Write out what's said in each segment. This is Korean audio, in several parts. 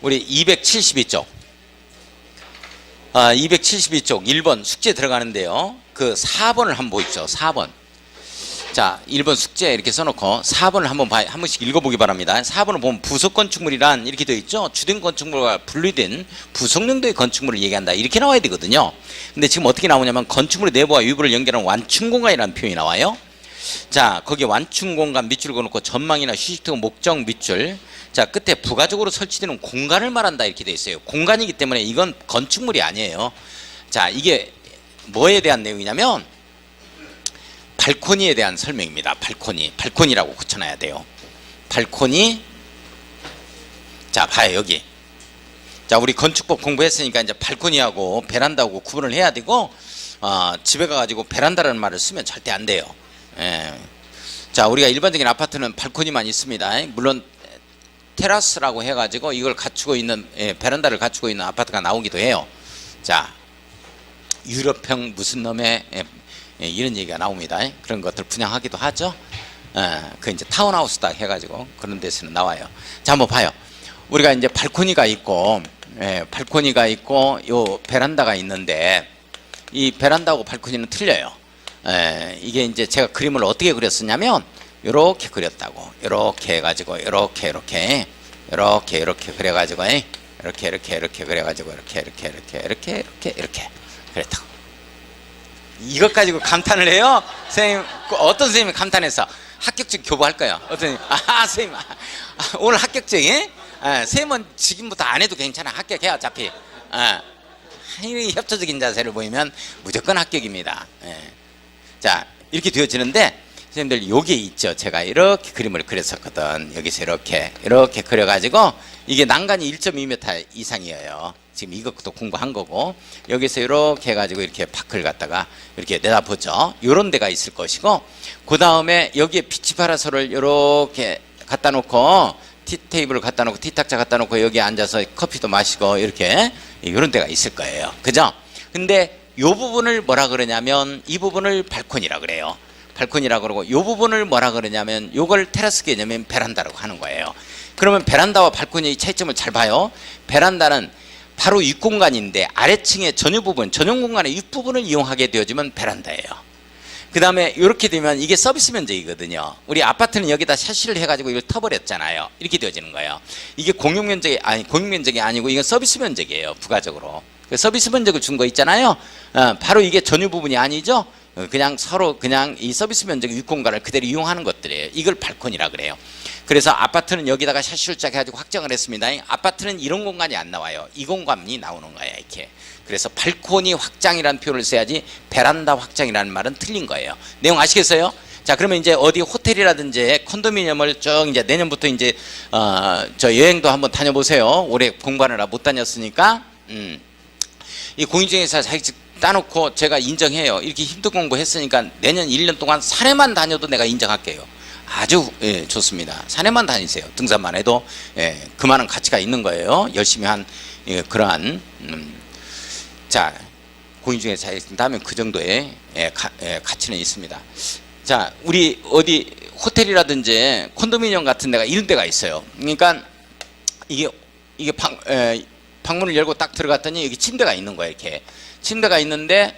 우리 272쪽. 272쪽 1번 숙제 들어가는데요. 그 4번을 한번 보십시오. 4번. 자, 1번 숙제 이렇게 써놓고 4번을 한번 한 번씩 읽어보기 바랍니다. 4번을 보면 부속 건축물이란 이렇게 되어 있죠. 주된 건축물과 분리된 부속용도의 건축물을 얘기한다. 이렇게 나와야 되거든요. 근데 지금 어떻게 나오냐면 건축물의 내부와 외부를 연결하는 완충공간이라는 표현이 나와요. 자, 거기 완충공간 밑줄을 그어놓고 전망이나 휴식투 목적 밑줄. 자, 끝에 부가적으로 설치되는 공간을 말한다 이렇게 되어 있어요. 공간이기 때문에 이건 건축물이 아니에요. 자, 이게 뭐에 대한 내용이냐면 발코니에 대한 설명입니다. 발코니라고 붙여놔야 돼요. 발코니. 자, 봐요 여기. 자, 우리 건축법 공부했으니까 이제 발코니하고 베란다하고 구분을 해야 되고, 집에 가가지고 베란다라는 말을 쓰면 절대 안 돼요. 예. 자, 우리가 일반적인 아파트는 발코니만 있습니다. 물론 테라스라고 해가지고 이걸 갖추고 있는, 베란다를 갖추고 있는 아파트가 나오기도 해요. 자, 유럽형 무슨 놈의 이런 얘기가 나옵니다. 그런 것들 분양하기도 하죠. 그 이제 타운하우스다 해가지고 그런 데서는 나와요. 자, 한번 봐요. 우리가 이제 발코니가 있고, 요 베란다가 있는데 이 베란다하고 발코니는 틀려요. 이게 이제 제가 그림을 어떻게 그렸었냐면 요렇게 그렸다고. 요렇게 해가지고 요렇게 그래가지고 이렇게 그래가지고 이렇게 그랬다고. 이것 가지고 감탄을 해요? 선생님, 어떤 선생님이 감탄해서 합격증 교부할 거예요? 어떤 선생님, 오늘 합격증이? 선생님은 지금부터 안 해도 괜찮아. 합격해 어차피. 협조적인 자세를 보이면 무조건 합격입니다. 자, 이렇게 되어지는데 선생님들 여기에 있죠. 제가 이렇게 그림을 그렸었거든. 여기서 이렇게 그려가지고 이게 난간이 1.2m 이상이에요. 지금 이것도 공부한 거고, 여기서 이렇게 해가지고 이렇게 밖을 갖다가 이렇게 내다보죠. 요런 데가 있을 것이고, 그 다음에 여기에 비치 파라솔을 이렇게 갖다 놓고, 티테이블을 갖다 놓고, 티탁자 갖다 놓고 여기에 앉아서 커피도 마시고 이렇게 요런 데가 있을 거예요. 그죠? 근데 요 부분을 뭐라 그러냐면 이 부분을 발코니라 그래요. 발코니라 그러고, 요 부분을 뭐라 그러냐면 요걸 테라스 개념인 베란다라고 하는 거예요. 그러면 베란다와 발코니의 차이점을 잘 봐요. 베란다는 바로 윗공간인데 아래층의 전유 부분, 전용 공간의 윗부분을 이용하게 되어지면 베란다예요. 그 다음에 이렇게 되면 이게 서비스 면적이거든요. 우리 아파트는 여기다 샤시를 해가지고 이걸 터버렸잖아요. 이렇게 되어지는 거예요. 이게 공용 면적이 아니고 이건 서비스 면적이에요. 부가적으로. 서비스 면적을 준 거 있잖아요. 바로 이게 전유 부분이 아니죠. 그냥 서로 그냥 이 서비스 면적 윗공간을 그대로 이용하는 것들이에요. 이걸 발코니라 그래요. 그래서 아파트는 여기다가 샤시를 쫙 해가지고 확정을 했습니다. 아파트는 이런 공간이 안 나와요. 이 공간이 나오는 거예요. 이렇게. 그래서 발코니 확장이라는 표현을 써야지 베란다 확장이라는 말은 틀린 거예요. 내용 아시겠어요? 자, 그러면 이제 어디 호텔이라든지 컨도미니엄을 쭉 이제 내년부터 이제 저 여행도 한번 다녀보세요. 올해 공부하느라 못 다녔으니까. 이 공인중개사 자격증 따놓고 제가 인정해요. 이렇게 힘든 공부했으니까 내년 1년 동안 산에만 다녀도 내가 인정할게요. 아주 좋습니다. 산에만 다니세요. 등산만 해도 그만한 가치가 있는 거예요. 열심히 한 그러한 자, 공인중개사 자격증 따면 그 정도의 가치는 있습니다. 자, 우리 어디 호텔이라든지 콘도미니엄 같은 데가 이런 데가 있어요. 그러니까 이게 방문을 열고 딱 들어갔더니 여기 침대가 있는 거예요. 이렇게 침대가 있는데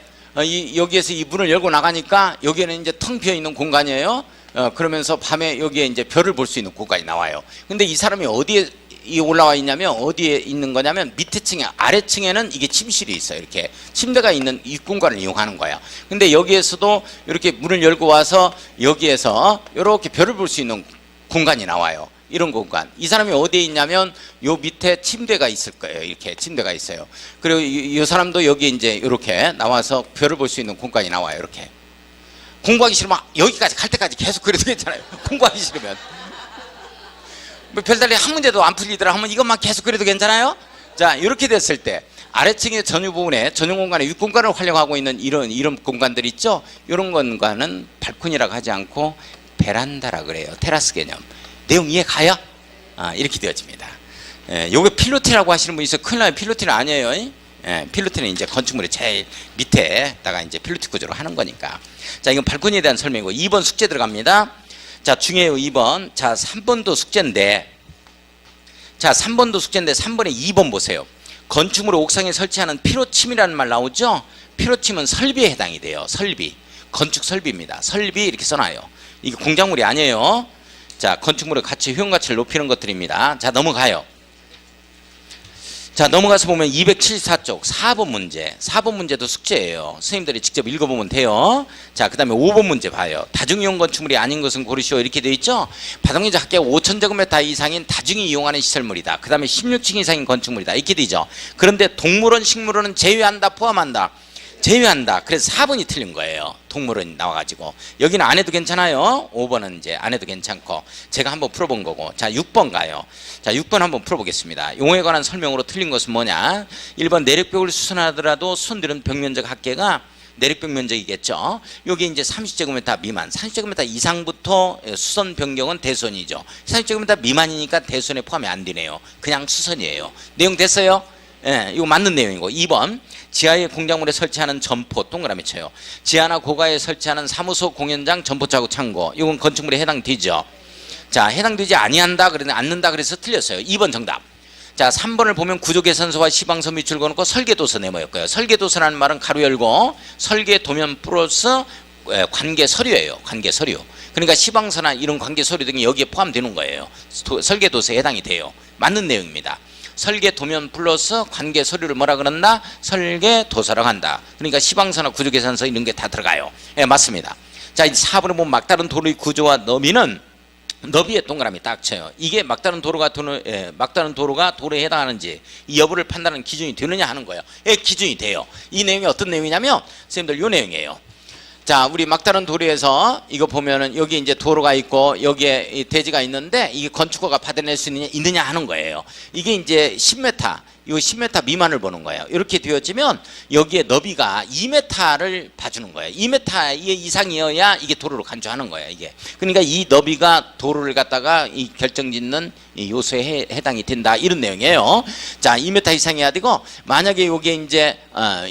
여기에서 이 문을 열고 나가니까 여기에는 이제 텅 비어 있는 공간이에요. 그러면서 밤에 여기에 이제 별을 볼 수 있는 공간이 나와요. 근데 이 사람이 어디에 올라와 있냐면 어디에 있는 거냐면 밑에 층에, 아래층에는 이게 침실이 있어요. 이렇게 침대가 있는 이 공간을 이용하는 거야. 근데 여기에서도 이렇게 문을 열고 와서 여기에서 이렇게 별을 볼 수 있는 공간이 나와요. 이런 공간. 이 사람이 어디에 있냐면 요 밑에 침대가 있을 거예요. 이렇게 침대가 있어요. 그리고 이 사람도 여기 이제 이렇게 나와서 별을 볼 수 있는 공간이 나와요. 이렇게. 공부하기 싫으면 여기까지 갈 때까지 계속 그래도 괜찮아요. 공부하기 싫으면. 뭐 별달리 한 문제도 안 풀리더라 하면 이것만 계속 그래도 괜찮아요? 자, 이렇게 됐을 때 아래층의 전유 부분에 전용 공간에 윗공간을 활용하고 있는 이런 공간들 있죠? 이런 공간은 발코니라고 하지 않고 베란다라 그래요. 테라스 개념. 내용 이해 가요? 이렇게 되어집니다. 요게 필로티라고 하시는 분이 있어요. 큰일 나요. 필로티는 아니에요. 필로티는 이제 건축물의 제일 밑에다가 이제 필로티 구조로 하는 거니까. 자, 이건 발코니에 대한 설명이고 2번 숙제 들어갑니다. 자, 중요해요. 2번. 자, 3번도 숙제인데 자, 3번도 숙제인데 3번에 2번 보세요. 건축물을 옥상에 설치하는 피로침이라는 말 나오죠? 피로침은 설비에 해당이 돼요. 설비. 건축 설비입니다. 설비 이렇게 써놔요. 이게 공작물이 아니에요. 자, 건축물의 가치, 효용가치를 높이는 것들입니다. 자, 넘어가요. 자, 넘어가서 보면 274쪽 4번 문제. 4번 문제도 숙제예요. 선생님들이 직접 읽어보면 돼요. 자, 그 다음에 5번 문제 봐요. 다중이용 건축물이 아닌 것은 고르시오. 이렇게 돼 있죠. 바닥면적 합계가 5,000제곱미터 이상인 다중이 이용하는 시설물이다. 그 다음에 16층 이상인 건축물이다. 이렇게 되죠. 그런데 동물원, 식물원은 제외한다, 포함한다? 제외한다. 그래서 4번이 틀린 거예요. 동물원이 나와가지고. 여기는 안 해도 괜찮아요. 5번은 이제 안 해도 괜찮고. 제가 한번 풀어본 거고. 자, 6번 가요. 자, 6번 한번 풀어보겠습니다. 용어에 관한 설명으로 틀린 것은 뭐냐? 1번 내력벽을 수선하더라도 수선되는 벽면적 합계가 내력벽 면적이겠죠. 여기 이제 30제곱미터 미만, 30제곱미터 이상부터 수선 변경은 대수선이죠. 30제곱미터 미만이니까 대수선에 포함이 안 되네요. 그냥 수선이에요. 내용 됐어요? 예, 이거 맞는 내용이고. 2번 지하에 공작물에 설치하는 점포 동그라미 쳐요. 지하나 고가에 설치하는 사무소, 공연장, 점포차고 창고. 이건 건축물에 해당되죠. 자, 해당되지 아니한다 그러는데 않는다 그래서 틀렸어요. 2번 정답. 자, 3번을 보면 구조개선서와 시방서 밑줄 그어놓고 설계도서 네모였고요. 설계도서라는 말은 가로 열고 설계도면 플러스 관계서류예요. 관계서류. 그러니까 시방서나 이런 관계서류 등이 여기에 포함되는 거예요. 설계도서에 해당이 돼요. 맞는 내용입니다. 설계도면 플러스 관계서류를 뭐라 그런다? 설계도서라고 한다. 그러니까 시방서나 구조계산서 이런 게 다 들어가요. 예, 맞습니다. 자, 이제 4번을 보면 막다른 도로의 구조와 너비는 너비에 동그라미 딱 쳐요. 이게 막다른 도로가 도로에 해당하는지 이 여부를 판단하는 기준이 되느냐 하는 거예요. 예, 기준이 돼요. 이 내용이 어떤 내용이냐면 선생님들 이 내용이에요. 자, 우리 막다른 도로에서 이거 보면은 여기 이제 도로가 있고 여기에 이 대지가 있는데 이게 건축허가 받아낼 수 있느냐 하는 거예요. 이게 이제 10m, 이 10m 미만을 보는 거예요. 이렇게 되어지면 여기에 너비가 2m를 봐주는 거예요. 2m 이상이어야 이게 도로로 간주하는 거예요. 이게. 그러니까 이 너비가 도로를 갖다가 이 결정짓는 이 요소에 해당이 된다. 이런 내용이에요. 자, 2m 이상이어야 되고 만약에 여기에 이제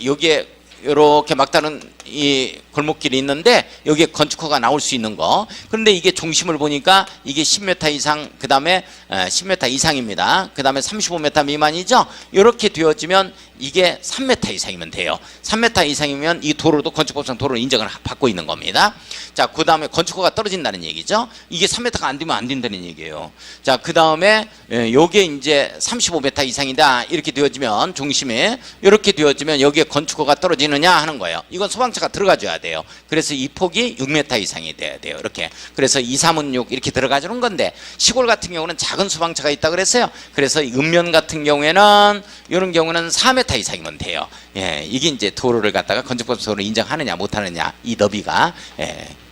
여기에 이렇게 막다른 이 골목길이 있는데 여기에 건축허가 나올 수 있는 거. 그런데 이게 중심을 보니까 이게 10m 이상, 그 다음에 10m 이상입니다. 그 다음에 35m 미만이죠. 이렇게 되어지면 이게 3m 이상이면 돼요. 3m 이상이면 이 도로도 건축법상 도로를 인정을 받고 있는 겁니다. 자, 그 다음에 건축허가 떨어진다는 얘기죠. 이게 3m가 안 되면 안 된다는 얘기예요. 자, 그 다음에 요게 이제 35m 이상이다. 이렇게 되어지면 중심에 이렇게 되어지면 여기에 건축허가 떨어지느냐 하는 거예요. 이건 소방차가 들어가줘야 돼요. 그래서 이 폭이 6m 이상이 돼야 돼요. 이렇게. 그래서 2, 3은 6 이렇게 들어가주는 건데 시골 같은 경우는 작은 소방차가 있다 그랬어요. 그래서 읍면 같은 경우에는 이런 경우는 4m 이상이면 돼요. 예, 이게 이제 도로를 갖다가 건축법적으로 인정하느냐 못하느냐 이 너비가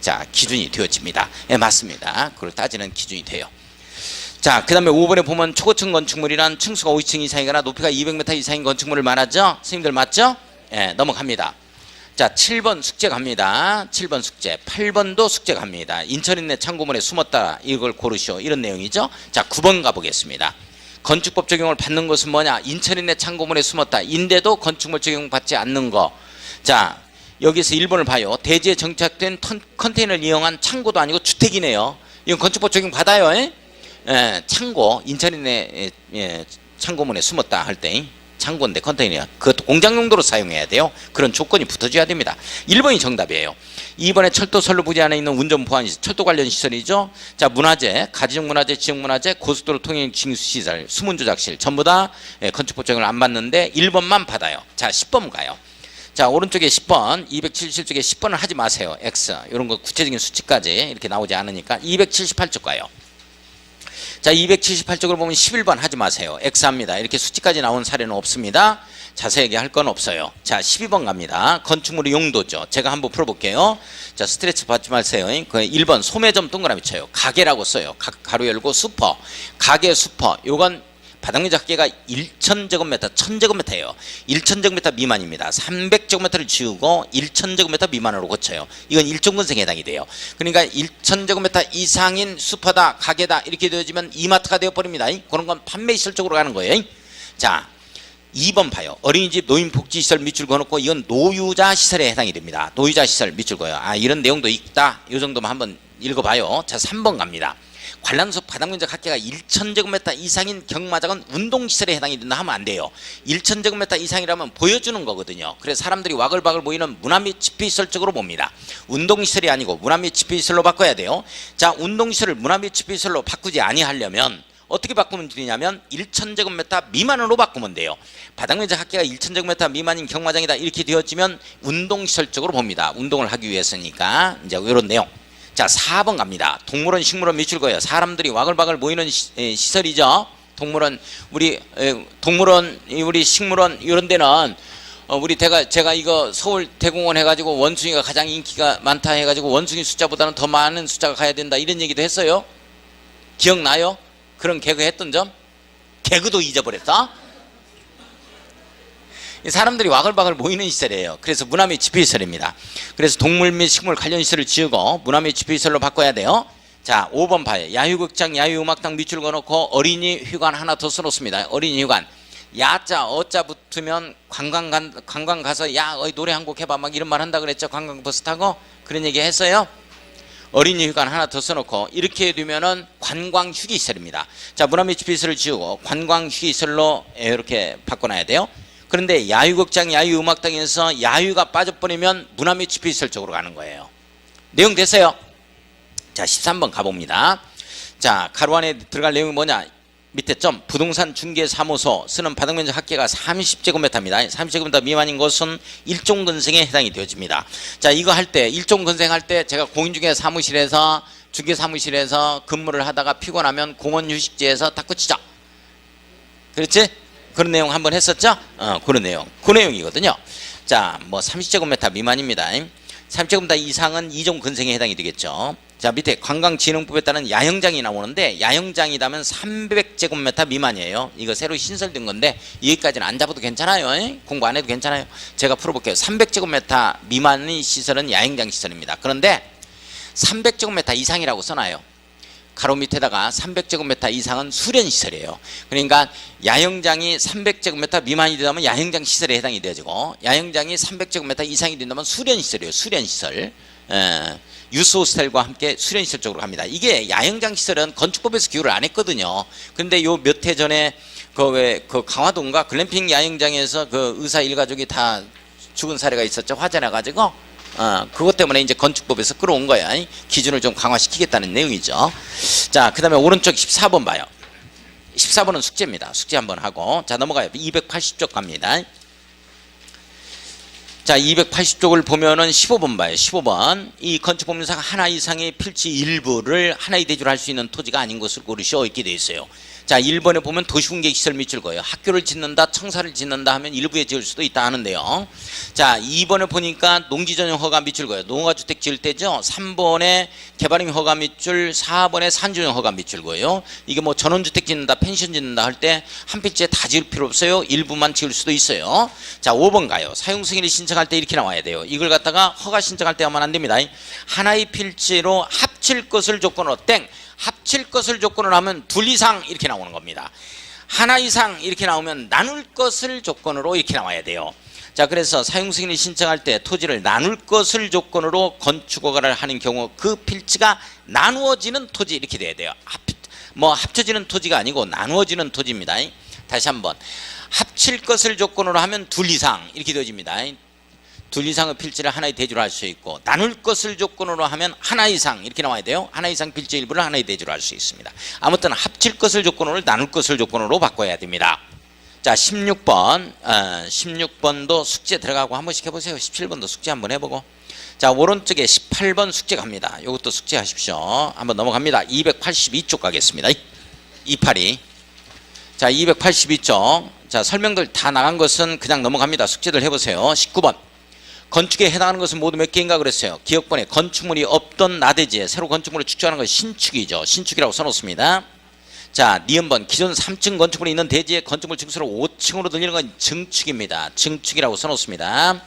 자, 기준이 되어집니다. 예, 맞습니다. 그걸 따지는 기준이 돼요. 자, 그 다음에 5번에 보면 초고층 건축물이란 층수가 50층 이상이거나 높이가 200m 이상인 건축물을 말하죠. 선생님들 맞죠? 예, 넘어갑니다. 자, 7번 숙제 갑니다. 7번 숙제. 8번도 숙제 갑니다. 인천인내 창고문에 숨었다. 이걸 고르시오. 이런 내용이죠. 자, 9번 가보겠습니다. 건축법 적용을 받는 것은 뭐냐? 인천인내 창고문에 숨었다. 인데도 건축물 적용받지 않는 거. 자, 여기서 1번을 봐요. 대지에 정착된 컨테이너를 이용한 창고도 아니고 주택이네요. 이건 건축법 적용 받아요. 창고, 인천인내 창고문에 숨었다 할 때. 창고인데 컨테이너 그것도 공장 용도로 사용해야 돼요. 그런 조건이 붙어줘야 됩니다. 1번이 정답이에요. 2번에 철도 선로 부지 안에 있는 운전 보안 시설, 철도 관련 시설이죠. 자, 문화재, 가지적 문화재, 지역 문화재, 고속도로 통행 징수 시설, 수문 조작실 전부 다 건축법 적용을 안 받는데 1번만 받아요. 자, 10번 가요. 자, 오른쪽에 10번, 277쪽에 10번을 하지 마세요. X 이런 거 구체적인 수치까지 이렇게 나오지 않으니까 278쪽 가요. 자, 278쪽을 보면 11번 하지 마세요. X합니다. 이렇게 수치까지 나온 사례는 없습니다. 자세하게 할 건 없어요. 자, 12번 갑니다. 건축물의 용도죠. 제가 한번 풀어볼게요. 자, 스트레스 받지 마세요. 1번 소매점 동그라미 쳐요. 가게라고 써요. 가로 열고 슈퍼. 가게 슈퍼. 요건 바닥면적 합계가 1,000제곱미터, 1,000제곱미터예요. 1,000제곱미터 미만입니다. 300제곱미터를 지우고 1,000제곱미터 미만으로 고쳐요. 이건 1종근생에 해당이 돼요. 그러니까 1,000제곱미터 이상인 슈퍼다, 가게다 이렇게 되어지면 이마트가 되어버립니다. 그런 건 판매시설 쪽으로 가는 거예요. 자, 2번 봐요. 어린이집 노인복지시설 밑줄 그어놓고 이건 노유자 시설에 해당이 됩니다. 노유자 시설 밑줄 그어요. 아, 이런 내용도 있다. 이 정도만 한번 읽어봐요. 자, 3번 갑니다. 관람석 바닥면적 합계가 1,000제곱미터 이상인 경마장은 운동시설에 해당이 된다 하면 안 돼요. 1,000제곱미터 이상이라면 보여주는 거거든요. 그래서 사람들이 와글와글 보이는 문화 및 집회시설 쪽으로 봅니다. 운동시설이 아니고 문화 및 집회시설로 바꿔야 돼요. 자, 운동시설을 문화 및 집회시설로 바꾸지 아니하려면 어떻게 바꾸면 되냐면 1,000제곱미터 미만으로 바꾸면 돼요. 바닥면적 합계가 1,000제곱미터 미만인 경마장이다 이렇게 되어지면 운동시설 쪽으로 봅니다. 운동을 하기 위해서니까. 이제 이런 내용. 자, 4번 갑니다. 동물원, 식물원 밑줄 거예요. 사람들이 와글와글 모이는 시설이죠. 동물원, 동물원, 우리 식물원 이런 데는 제가 이거 서울 대공원 해가지고 원숭이가 가장 인기가 많다 해가지고 원숭이 숫자보다는 더 많은 숫자가 가야 된다 이런 얘기도 했어요. 기억나요? 그런 개그 했던 점? 개그도 잊어버렸다? 사람들이 와글와글 모이는 시설이에요. 그래서 문화 및 집회시설입니다. 그래서 동물 및 식물 관련 시설을 지우고 문화 및 집회시설로 바꿔야 돼요. 자, 5번 봐요. 야유극장, 야유음악당 밑줄 그어놓고 어린이 휴관 하나 더 써놓습니다. 어린이 휴관. 야자, 어자 붙으면 관광 가서 야, 어이 노래 한 곡 해봐 막 이런 말 한다 그랬죠. 관광버스 타고 그런 얘기 했어요. 어린이 휴관 하나 더 써놓고 이렇게 되면은 관광 휴게시설입니다. 자, 문화 및 집회시설을 지우고 관광 휴게시설로 이렇게 바꿔놔야 돼요. 그런데 야유극장, 야유음악당에서 야유가 빠져버리면 문화 및 집회시설 쪽으로 가는 거예요. 내용 됐어요? 자, 13번 가봅니다. 자, 가로 안에 들어갈 내용이 뭐냐? 밑에 점 부동산 중개사무소 쓰는 바닥면적 합계가 30제곱미터입니다. 30제곱미터 미만인 것은 일종건생에 해당이 되어집니다. 자, 이거 할 때 일종건생 할 때 제가 공인중개사무실에서 중개사무실에서 근무를 하다가 피곤하면 공원휴식지에서 탁구 치자. 그렇지? 그런 내용 한번 했었죠? 그런 내용. 그 내용이거든요. 자, 뭐 30제곱미터 미만입니다. 30제곱미터 이상은 이종 건생에 해당이 되겠죠. 자, 밑에 관광진흥법에 따른 야영장이 나오는데 야영장이라면 300제곱미터 미만이에요. 이거 새로 신설된 건데 여기까지는 안 잡아도 괜찮아요. 공부 안 해도 괜찮아요. 제가 풀어볼게요. 300제곱미터 미만의 시설은 야영장 시설입니다. 그런데 300제곱미터 이상이라고 써놔요. 가로 밑에다가 300제곱미터 이상은 수련시설이에요. 그러니까 야영장이 300제곱미터 미만이 되면 야영장 시설에 해당이 되어지고 야영장이 300제곱미터 이상이 된다면 수련시설이에요. 수련시설. 유스호스텔과 함께 수련시설 쪽으로 갑니다. 이게 야영장 시설은 건축법에서 기호를 안 했거든요. 근데 요 몇 해 전에 그 강화도인가 글램핑 야영장에서 그 의사 일가족이 다 죽은 사례가 있었죠. 화재 나가지고 그것 때문에 이제 건축법에서 끌어온 거야. 기준을 좀 강화시키겠다는 내용이죠. 자, 그 다음에 오른쪽 14번 봐요. 14번은 숙제입니다. 숙제 한번 하고 자, 넘어가요. 280쪽 갑니다. 자, 280쪽을 보면은 15번 봐요. 15번. 이 건축법률상 하나 이상의 필지 일부를 하나의 대주로 할 수 있는 토지가 아닌 것을 고르시오 이렇게 되어 있어요. 자, 1번에 보면 도시군계시설 밑줄 거예요. 학교를 짓는다, 청사를 짓는다 하면 일부에 지을 수도 있다 하는데요. 자, 2번에 보니까 농지전용 허가 밑줄 거예요. 농가주택 지을 때죠. 3번에 개발임 허가 밑줄, 4번에 산전용 허가 밑줄 거예요. 이게 뭐 전원주택 짓는다, 펜션 짓는다 할 때 한 필지에 다 지을 필요 없어요. 일부만 지을 수도 있어요. 자, 5번 가요. 사용승인을 신청할 때 이렇게 나와야 돼요. 이걸 갖다가 허가 신청할 때 하면 안 됩니다. 하나의 필지로 합칠 것을 조건으로 땡. 합칠 것을 조건으로 하면 둘 이상 이렇게 나오는 겁니다. 하나 이상 이렇게 나오면 나눌 것을 조건으로 이렇게 나와야 돼요. 자, 그래서 사용승인을 신청할 때 토지를 나눌 것을 조건으로 건축허가를 하는 경우 그 필지가 나누어지는 토지 이렇게 돼야 돼요. 합쳐지는 토지가 아니고 나누어지는 토지입니다. 다시 한번 합칠 것을 조건으로 하면 둘 이상 이렇게 되어집니다. 둘 이상의 필지를 하나의 대주로 할 수 있고 나눌 것을 조건으로 하면 하나 이상 이렇게 나와야 돼요. 하나 이상 필지 일부를 하나의 대주로 할 수 있습니다. 아무튼 합칠 것을 조건으로 나눌 것을 조건으로 바꿔야 됩니다. 자, 16번 16번도 숙제 들어가고 한 번씩 해보세요. 17번도 숙제 한번 해보고 자, 오른쪽에 18번 숙제 갑니다. 이것도 숙제 하십시오. 한번 넘어갑니다. 282쪽 가겠습니다. 282 자, 282쪽 자, 설명들 다 나간 것은 그냥 넘어갑니다. 숙제들 해보세요. 19번 건축에 해당하는 것은 모두 몇 개인가 그랬어요. 기억번에 건축물이 없던 나대지에 새로 건축물을 축조하는 것이 신축이죠. 신축이라고 써놓습니다. 자, 니은번 기존 3층 건축물이 있는 대지에 건축물 증수를 5층으로 늘리는 건 증축입니다. 증축이라고 써놓습니다.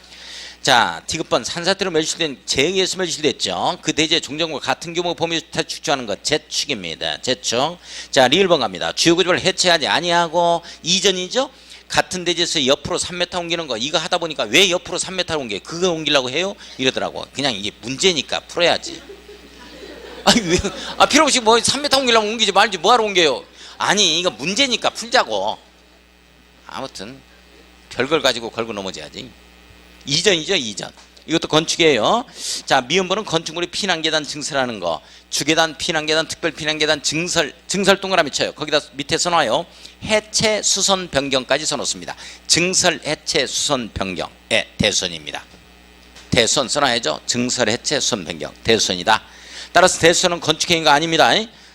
자, 디귿번 산사태로 멸실된 재의에서 멸실됐죠. 그 대지의 종전과 같은 규모 범위에서 축조하는 것 재축입니다. 재축. 자, 리을번 갑니다. 주요 구조를 해체하지 아니하고 이전이죠. 같은 대지에서 옆으로 3m 옮기는 거 이거 하다 보니까 왜 옆으로 3m 옮겨요? 그거 옮기려고 해요? 이러더라고. 그냥 이게 문제니까 풀어야지. 아니 왜? 필요 없이 뭐 3m 옮기려면 옮기지 말지 뭐하러 옮겨요? 아니 이거 문제니까 풀자고. 아무튼 별걸 가지고 걸고 넘어져야지. 이전이죠, 이전. 이것도 건축이에요. 자, 미음번은 건축물의 피난계단 증설하는 거. 주계단, 피난계단, 특별 피난계단, 증설 동그라미 쳐요. 거기다 밑에 써놔요. 해체, 수선, 변경까지 써놓습니다. 증설, 해체, 수선, 변경. 대수선입니다. 대수선 써놔야죠. 증설, 해체, 수선, 변경. 대수선이다. 따라서 대수선은 건축행위가 아닙니다.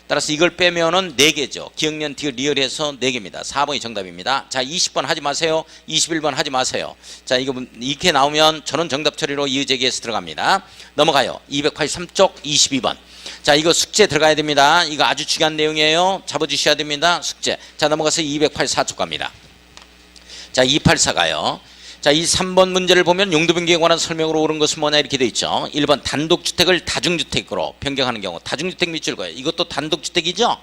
따라서 이걸 빼면은 4개죠. 기억년, 디귿, 리을해서 4개입니다. 4번이 정답입니다. 자, 20번 하지 마세요. 21번 하지 마세요. 자, 이거 이렇게 나오면 저는 정답 처리로 이의제기에서 들어갑니다. 넘어가요. 283쪽 22번. 자, 이거 숙제 들어가야 됩니다. 이거 아주 중요한 내용이에요. 잡아주셔야 됩니다. 숙제. 자, 넘어가서 284쪽 갑니다. 자, 284가요. 자, 이 3번 문제를 보면 용도 변경에 관한 설명으로 옳은 것은 뭐냐 이렇게 돼 있죠. 1번 단독주택을 다중주택으로 변경하는 경우. 다중주택 밑줄 거예요. 이것도 단독주택이죠.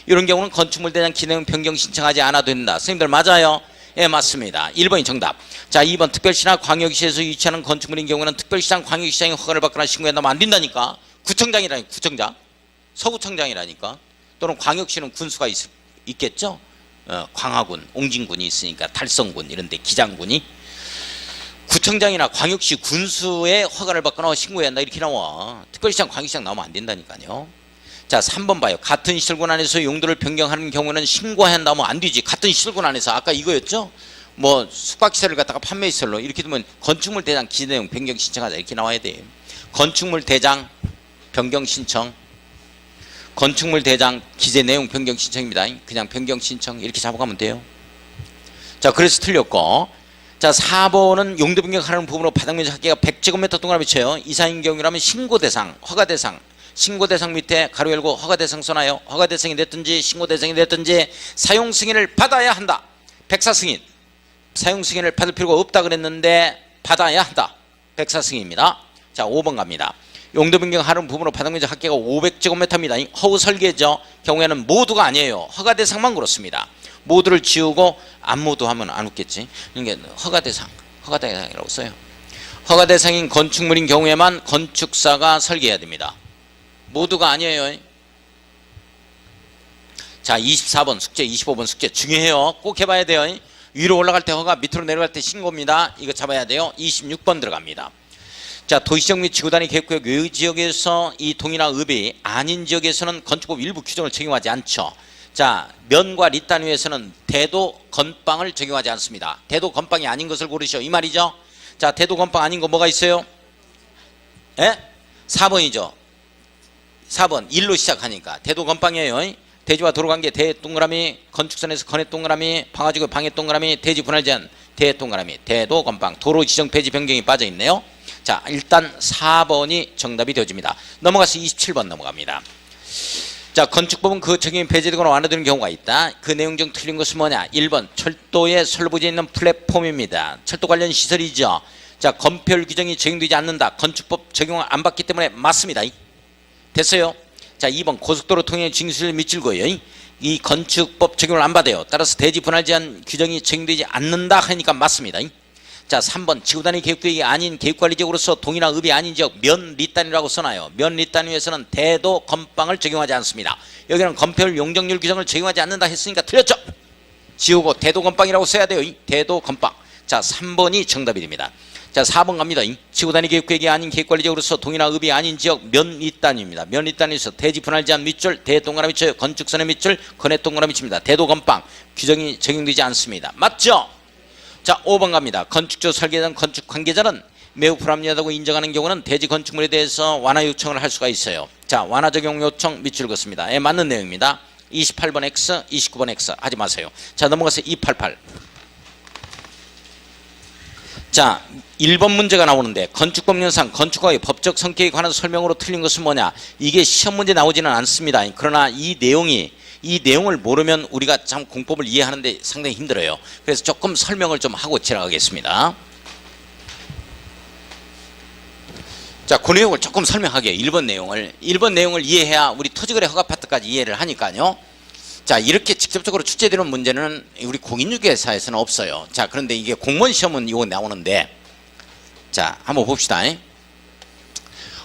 이런 경우는 건축물 대장 기능 변경 신청하지 않아도 된다. 선생님들 맞아요? 예, 맞습니다. 1번이 정답. 자, 2번 특별시나 광역시에서 유치하는 건축물인 경우는 특별시장 광역시장의 허가를 받거나 신고한다면 안 된다니까. 구청장이라니까. 구청장. 서구청장이라니까. 또는 광역시는 군수가 있겠죠. 광화군, 옹진군이 있으니까 달성군 이런 데 기장군이. 구청장이나 광역시 군수의 허가를 받거나 신고해야 한다 이렇게 나와. 특별시장 광역시장 나오면 안 된다니까요. 자, 3번 봐요. 같은 시설군 안에서 용도를 변경하는 경우에는 신고해야 한다면 안 되지. 같은 시설군 안에서 아까 이거였죠. 뭐 숙박시설을 갖다가 판매시설로 이렇게 되면 건축물 대장 기내용 변경 신청하자 이렇게 나와야 돼. 건축물 대장 변경 신청, 건축물 대장 기재 내용 변경 신청입니다. 그냥 변경 신청 이렇게 잡아가면 돼요. 자, 그래서 틀렸고. 자, 4번은 용도 변경하는 부분으로 바닥면적 합계가 100제곱미터 동그라미 쳐요. 이상인 경우라면 신고대상, 허가대상, 신고대상 밑에 가로 열고 허가대상 써놔요. 허가대상이 됐든지 신고대상이 됐든지 사용승인을 받아야 한다. 백사승인. 사용승인을 받을 필요가 없다 그랬는데 받아야 한다. 백사승인입니다. 자, 5번 갑니다. 용도 변경하는 부분으로 바닥면적 합계가 500제곱미터입니다. 허우 설계죠. 경우에는 모두가 아니에요. 허가대상만 그렇습니다. 모두를 지우고 안 모두 하면 안 웃겠지. 이게 허가대상이라고 써요. 허가대상인 건축물인 경우에만 건축사가 설계해야 됩니다. 모두가 아니에요. 자, 24번 숙제, 25번 숙제 중요해요. 꼭 해봐야 돼요. 위로 올라갈 때 허가, 밑으로 내려갈 때 신고입니다. 이거 잡아야 돼요. 26번 들어갑니다. 자, 도시적 및 지구단위 계획구역 외의 지역에서 이 동이나 읍이 아닌 지역에서는 건축법 일부 규정을 적용하지 않죠. 자, 면과 리 단위에서는 대도 건빵을 적용하지 않습니다. 대도 건빵이 아닌 것을 고르시오 이 말이죠. 자, 대도 건빵 아닌 거 뭐가 있어요? 예? 4번이죠. 4번 1로 시작하니까 대도 건빵이에요. 대지와 도로 관계 대 동그라미, 건축선에서 건해 동그라미, 방화지구 방해 동그라미, 대지 분할 제한 대 동그라미, 대도 건빵, 도로 지정 폐지 변경이 빠져 있네요. 자, 일단 4번이 정답이 되어집니다. 넘어가서 27번 넘어갑니다. 자, 건축법은 그 적용이 배제되거나 완화되는 경우가 있다. 그 내용 중 틀린 것은 뭐냐? 1번 철도에 선로부지에 있는 플랫폼입니다. 철도 관련 시설이죠. 자, 건폐율 규정이 적용되지 않는다. 건축법 적용을 안 받기 때문에 맞습니다. 됐어요? 자, 2번 고속도로 통행 징수를 미칠고요. 이 건축법 적용을 안 받아요. 따라서 대지 분할 제한 규정이 적용되지 않는다 하니까 맞습니다. 자, 3번 지구단위 계획구역이 아닌 계획관리지역으로서 동이나 읍이 아닌 지역 면 리단위라고 써놔요. 면 리단위에서는 대도 건빵을 적용하지 않습니다. 여기는 건폐율 용적률 규정을 적용하지 않는다 했으니까 틀렸죠. 지우고 대도 건빵이라고 써야 돼요. 대도 건빵. 자, 3번이 정답이 됩니다. 자, 4번 갑니다. 지구단위 계획구역이 아닌 계획관리지역으로서 동이나 읍이 아닌 지역 면 리단위입니다. 면 리단위에서 대지 분할 제한 밑줄 대동그라미 쳐요. 건축선의 밑줄 건해 동그라미 칩니다. 대도 건빵 규정이 적용되지 않습니다. 맞죠? 자, 5번 갑니다. 건축조 설계자는 건축 관계자는 매우 불합리하다고 인정하는 경우는 대지 건축물에 대해서 완화 요청을 할 수가 있어요. 자, 완화 적용 요청 밑줄 긋습니다. 예, 맞는 내용입니다. 28번 X, 29번 X 하지 마세요. 자, 넘어가서 288. 자, 1번 문제가 나오는데 건축법령상 건축과의 법적 성격에 관한 설명으로 틀린 것은 뭐냐? 이게 시험 문제 나오지는 않습니다. 그러나 이 내용을 모르면 우리가 참 공법을 이해하는데 상당히 힘들어요. 그래서 조금 설명을 좀 하고 지나가겠습니다. 자, 그 내용을 조금 설명하게요. 1번 내용을 이해해야 우리 토지거래 허가 파트까지 이해를 하니까요. 자, 이렇게 직접적으로 출제되는 문제는 우리 공인중개사에서는 없어요. 자, 그런데 이게 공무원 시험은 이거 나오는데, 자, 한번 봅시다.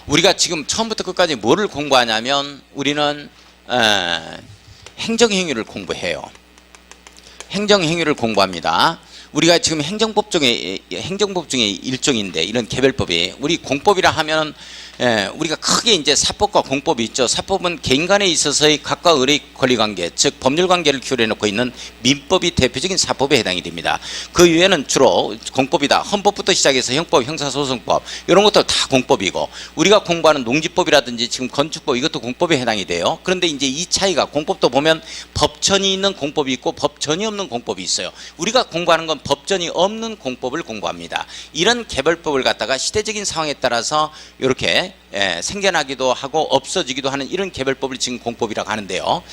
우리가 지금 처음부터 끝까지 뭐를 공부하냐면 우리는 행정행위를 공부해요. 행정행위를 공부합니다. 우리가 지금 행정법 중에 일종인데 이런 개별법이 우리 공법이라 하면 우리가 크게 이제 사법과 공법이 있죠. 사법은 개인 간에 있어서의 각과 을의 권리관계, 즉 법률관계를 규율해 놓고 있는 민법이 대표적인 사법에 해당이 됩니다. 그 이외에는 주로 공법이다. 헌법부터 시작해서 형법, 형사소송법 이런 것도 다 공법이고 우리가 공부하는 농지법이라든지 지금 건축법 이것도 공법에 해당이 돼요. 그런데 이제 이 차이가 공법도 보면 법천이 있는 공법이 있고 법천이 없는 공법이 있어요. 우리가 공부하는 건 법전이 없는 공법을 공부합니다. 이런 개별법을 갖다가 시대적인 상황에 따라서 이렇게 생겨나기도 하고 없어지기도 하는 이런 개별법을 지금 공법이라고 하는데요.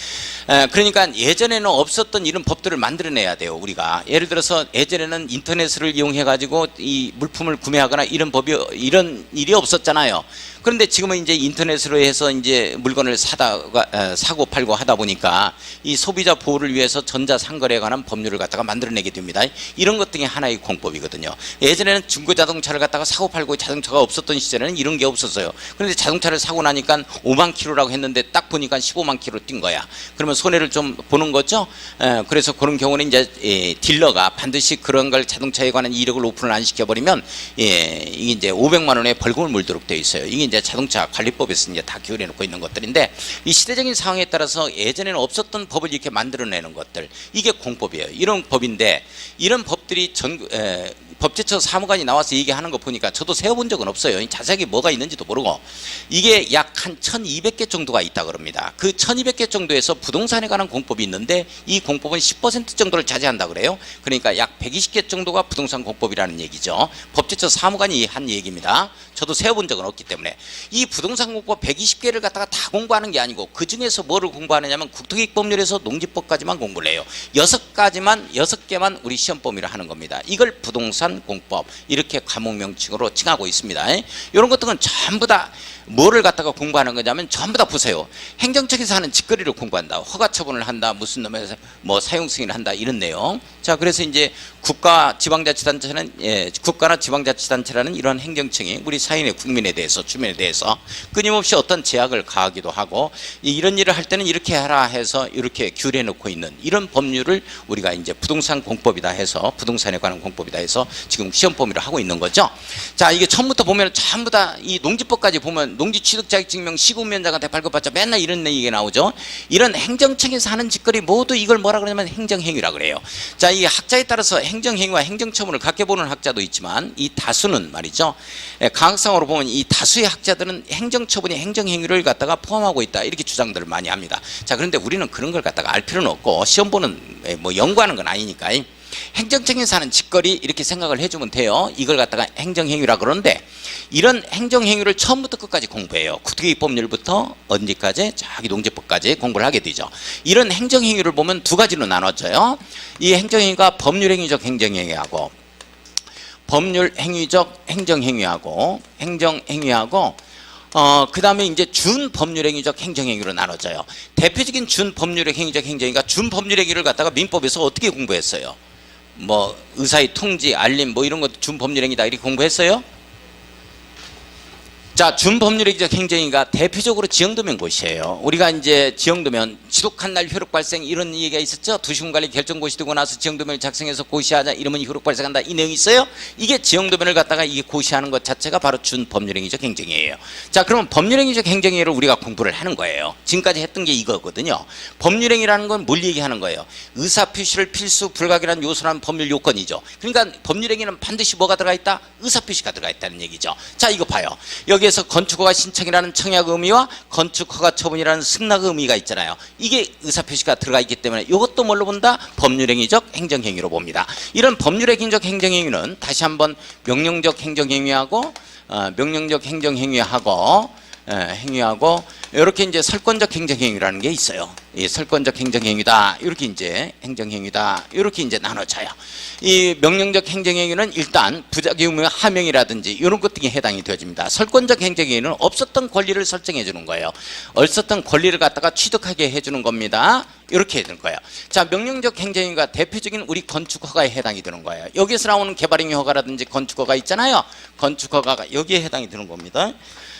그러니까 예전에는 없었던 이런 법들을 만들어내야 돼요. 우리가 예를 들어서 예전에는 인터넷을 이용해 가지고 이 물품을 구매하거나 이런 이런 일이 없었잖아요. 그런데 지금은 이제 인터넷으로 해서 이제 물건을 사고 팔고 하다 보니까 이 소비자 보호를 위해서 전자상거래에 관한 법률을 갖다가 만들어내게 됩니다. 이런 것 등이 하나의 공법이거든요. 예전에는 중고 자동차를 갖다가 사고 팔고 자동차가 없었던 시절에는 이런 게 없었어요. 그런데 자동차를 사고 나니까 5만 킬로라고 했는데 딱 보니까 15만 킬로 뛴 거야. 그러면 손해를 좀 보는 거죠. 그래서 그런 경우는 이제 딜러가 반드시 그런 걸 자동차에 관한 이력을 오픈을 안 시켜버리면 이게 이제 500만 원의 벌금을 물도록 되어 있어요. 이게 이제 자동차 관리법에서 이제 다 규율해 놓고 있는 것들인데 이 시대적인 상황에 따라서 예전에는 없었던 법을 이렇게 만들어내는 것들 이게 공법이에요. 이런 법인데 이런 법들이 법제처 사무관이 나와서 얘기하는 거 보니까 저도 세워본 적은 없어요. 자세하게 뭐가 있는지도 모르고 이게 약 한 1200개 정도가 있다 그럽니다. 그 1200개 정도에서 부동산에 관한 공법이 있는데 이 공법은 10% 정도를 차지한다 그래요. 그러니까 약 120개 정도가 부동산 공법이라는 얘기죠. 법제처 사무관이 한 얘기입니다. 저도 세워본 적은 없기 때문에 이 부동산 공법 120개를 갖다가 다 공부하는 게 아니고 그 중에서 뭐를 공부하느냐면 국토기획법률에서 농지법까지만 공부를 해요. 6개만 우리 시험 범위를 하는 겁니다. 이걸 부동산 공법 이렇게 과목 명칭으로 칭하고 있습니다. 이런 것들은 전부 다 뭐를 갖다가 공부하는 거냐면 전부 다 보세요. 행정처에서 하는 직거래를 공부한다. 허가 처분을 한다. 무슨 놈의 뭐 사용 승인을 한다. 이런 내용. 자, 그래서 이제 국가나 지방자치단체라는 이런 행정청이 우리 사인의 국민에 대해서 주민에 대해서 끊임없이 어떤 제약을 가하기도 하고 이런 일을 할 때는 이렇게 하라 해서 이렇게 규례해 놓고 있는 이런 법률을 우리가 이제 부동산 공법이다 해서 부동산에 관한 공법이다 해서 지금 시험 범위를 하고 있는 거죠. 자, 이게 처음부터 보면 전부 다 이 농지법까지 보면 농지취득자격증명 시군면장한테 발급받자 맨날 이런 얘기가 나오죠. 이런 행정청에서 하는 짓거리 모두 이걸 뭐라 그러냐면 행정행위라 그래요. 자, 이 학자에 따라서 행정행위와 행정처분을 각게 보는 학자도 있지만 이 다수는 말이죠. 강학상으로 보면 이 다수의 학자들은 행정처분이 행정행위를 갖다가 포함하고 있다 이렇게 주장들을 많이 합니다. 자, 그런데 우리는 그런 걸 갖다가 알 필요는 없고 시험 보는 뭐 연구하는 건 아니니까 행정청에서 하는 짓거리 이렇게 생각을 해주면 돼요. 이걸 갖다가 행정행위라 그러는데 이런 행정행위를 처음부터 끝까지 공부해요. 국토기획법률부터 언제까지 저기 농지법까지 공부를 하게 되죠. 이런 행정행위를 보면 두 가지로 나눠져요. 이 행정행위가 법률행위적 행정행위하고 법률행위적 행정행위하고 행정행위하고 그 다음에 이제 준법률행위적 행정행위로 나눠져요. 대표적인 준법률행위적 행정행위가 준법률행위를 갖다가 민법에서 어떻게 공부했어요? 뭐 의사의 통지, 알림 뭐 이런 것도 준법률행위다 이렇게 공부했어요? 자, 준법률행위적 행정행위가 대표적으로 지형도면 고시예요. 우리가 이제 지형도면 지독한 날 효력 발생 이런 얘기가 있었죠. 도시군 관리 결정 고시되고 나서 지형도면을 작성해서 고시하자 이러면 효력 발생한다 이 내용이 있어요. 이게 지형도면을 갖다가 이게 고시하는 것 자체가 바로 준법률행위적 행정행위예요. 자, 그러면 법률행위적 행정행위를 우리가 공부를 하는 거예요. 지금까지 했던 게 이거거든요. 법률행위라는 건 뭘 얘기하는 거예요? 의사표시를 필수 불가결한 요소라는 법률 요건이죠. 그러니까 법률행위는 반드시 뭐가 들어가 있다? 의사표시가 들어가 있다는 얘기죠. 자, 이거 봐요. 여기에서 건축허가 신청이라는 청약 의미와 건축허가 처분이라는 승낙 의미가 있잖아요. 이게 의사표시가 들어가 있기 때문에 이것도 뭘로 본다? 법률행위적 행정행위로 봅니다. 이런 법률행위적 행정행위는 다시 한번 명령적 행정행위하고 행위하고 이렇게 이제 설권적 행정행위라는 게 있어요. 이 설권적 행정행위다 이렇게 이제 행정행위다 이렇게 이제 나눠져요. 이 명령적 행정행위는 일단 부작용의 하명이라든지 이런 것 등이 해당이 되어집니다. 설권적 행정행위는 없었던 권리를 설정해 주는 거예요. 없었던 권리를 갖다가 취득하게 해주는 겁니다. 이렇게 되는 거예요. 자, 명령적 행정행위가 대표적인 우리 건축허가에 해당이 되는 거예요. 여기에서 나오는 개발행위 허가라든지 건축허가 있잖아요. 건축허가가 여기에 해당이 되는 겁니다.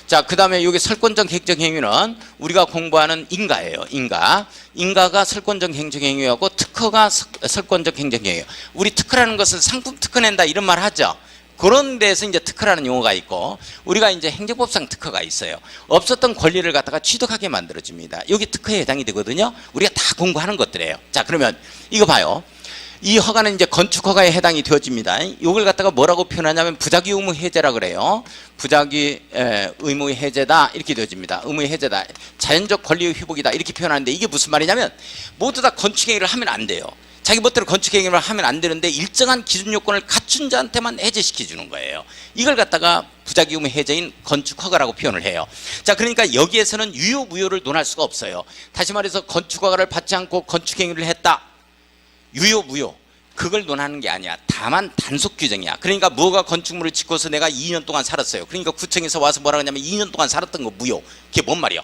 자, 그 다음에 여기 설권적 행정행위는 우리가 공부하는 인가예요. 인가가 설권적 행정행위하고 특허가 설권적 행정행위예요. 우리 특허라는 것은 상품 특허 낸다 이런 말 하죠. 그런 데서 이제 특허라는 용어가 있고, 우리가 이제 행정법상 특허가 있어요. 없었던 권리를 갖다가 취득하게 만들어줍니다. 여기 특허에 해당이 되거든요. 우리가 다 공부하는 것들이에요. 자, 그러면 이거 봐요. 이 허가는 이제 건축 허가에 해당이 되어집니다. 이걸 갖다가 뭐라고 표현하냐면 부작위 의무 해제라 그래요. 부작위 의무 해제다 이렇게 되어집니다. 의무 해제다, 자연적 권리의 회복이다 이렇게 표현하는데, 이게 무슨 말이냐면 모두 다 건축 행위를 하면 안 돼요. 자기 멋대로 건축 행위를 하면 안 되는데 일정한 기준 요건을 갖춘 자한테만 해제시켜 주는 거예요. 이걸 갖다가 부작위 의무 해제인 건축 허가라고 표현을 해요. 자, 그러니까 여기에서는 유효 무효를 논할 수가 없어요. 다시 말해서 건축 허가를 받지 않고 건축 행위를 했다, 유효 무효 그걸 논하는 게 아니야. 다만 단속 규정이야. 그러니까 무허가 건축물을 짓고서 내가 2년 동안 살았어요. 그러니까 구청에서 와서 뭐라고 하냐면 2년 동안 살았던 거 무효. 그게 뭔 말이야?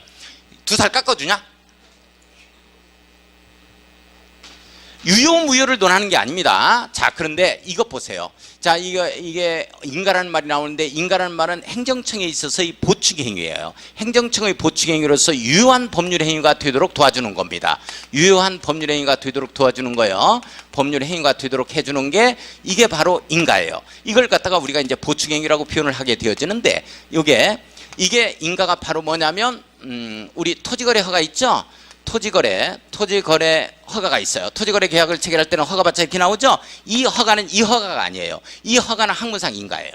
2살 깎아주냐? 유효 무효를 논하는 게 아닙니다. 자, 그런데 이것 보세요. 자, 이게 인가라는 말이 나오는데, 인가라는 말은 행정청에 있어서의 보충 행위예요. 행정청의 보충 행위로서 유효한 법률 행위가 되도록 도와주는 겁니다. 유효한 법률 행위가 되도록 도와주는 거예요. 법률 행위가 되도록 해주는 게 이게 바로 인가예요. 이걸 갖다가 우리가 이제 보충 행위라고 표현을 하게 되어지는데, 이게 인가가 바로 뭐냐면 우리 토지거래 허가 있죠? 토지거래 허가가 있어요. 토지거래 계약을 체결할 때는 허가받자 이렇게 나오죠. 이 허가는 이 허가가 아니에요. 이 허가는 학문상 인가예요.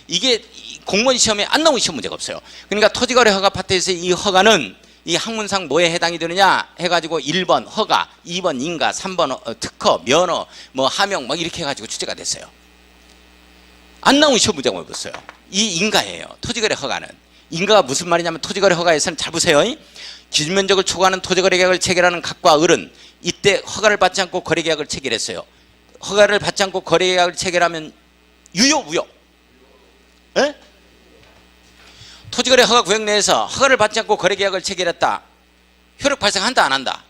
이게 공무원 시험에 안 나오는 시험 문제가 없어요. 그러니까 토지거래 허가 파트에서 이 허가는 이 학문상 뭐에 해당이 되느냐 해가지고 1번 허가, 2번 인가, 3번 특허, 면허, 뭐 하명 뭐 이렇게 해가지고 취재가 됐어요. 안 나오는 시험 문제가 없어요. 이 인가예요. 토지거래 허가는. 인가가 무슨 말이냐면, 토지거래 허가에서는 잘 보세요. 기준 면적을 초과하는 토지거래 계약을 체결하는 각과 을은 이때 허가를 받지 않고 거래 계약을 체결했어요. 허가를 받지 않고 거래 계약을 체결하면 유효 무효? 에? 토지거래 허가 구역 내에서 허가를 받지 않고 거래 계약을 체결했다. 효력 발생한다 안 한다?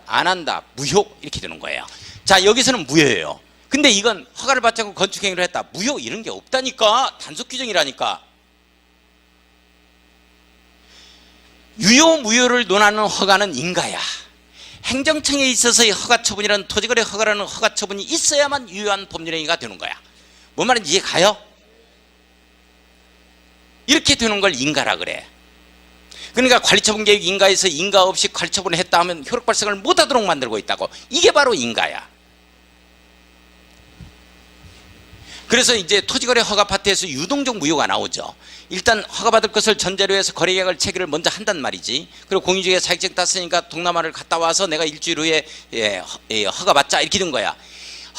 안 한다. 무효 이렇게 되는 거예요. 자, 여기서는 무효예요. 근데 이건 허가를 받지 않고 건축 행위를 했다. 무효 이런 게 없다니까. 단속 규정이라니까. 유효 무효를 논하는 허가는 인가야. 행정청에 있어서의 허가 처분이라는, 토지거래 허가라는 허가 처분이 있어야만 유효한 법률행위가 되는 거야. 뭔 말인지 이해 가요? 이렇게 되는 걸 인가라 그래. 그러니까 관리처분 계획 인가에서 인가 없이 관리처분을 했다 하면 효력 발생을 못하도록 만들고 있다고. 이게 바로 인가야. 그래서 이제 토지거래 허가 파트에서 유동적 무효가 나오죠. 일단 허가받을 것을 전제로 해서 거래계약을 체결을 먼저 한단 말이지. 그리고 공유지에 사익적 땄으니까 동남아를 갔다 와서 내가 일주일 후에 허가받자 이렇게 된 거야.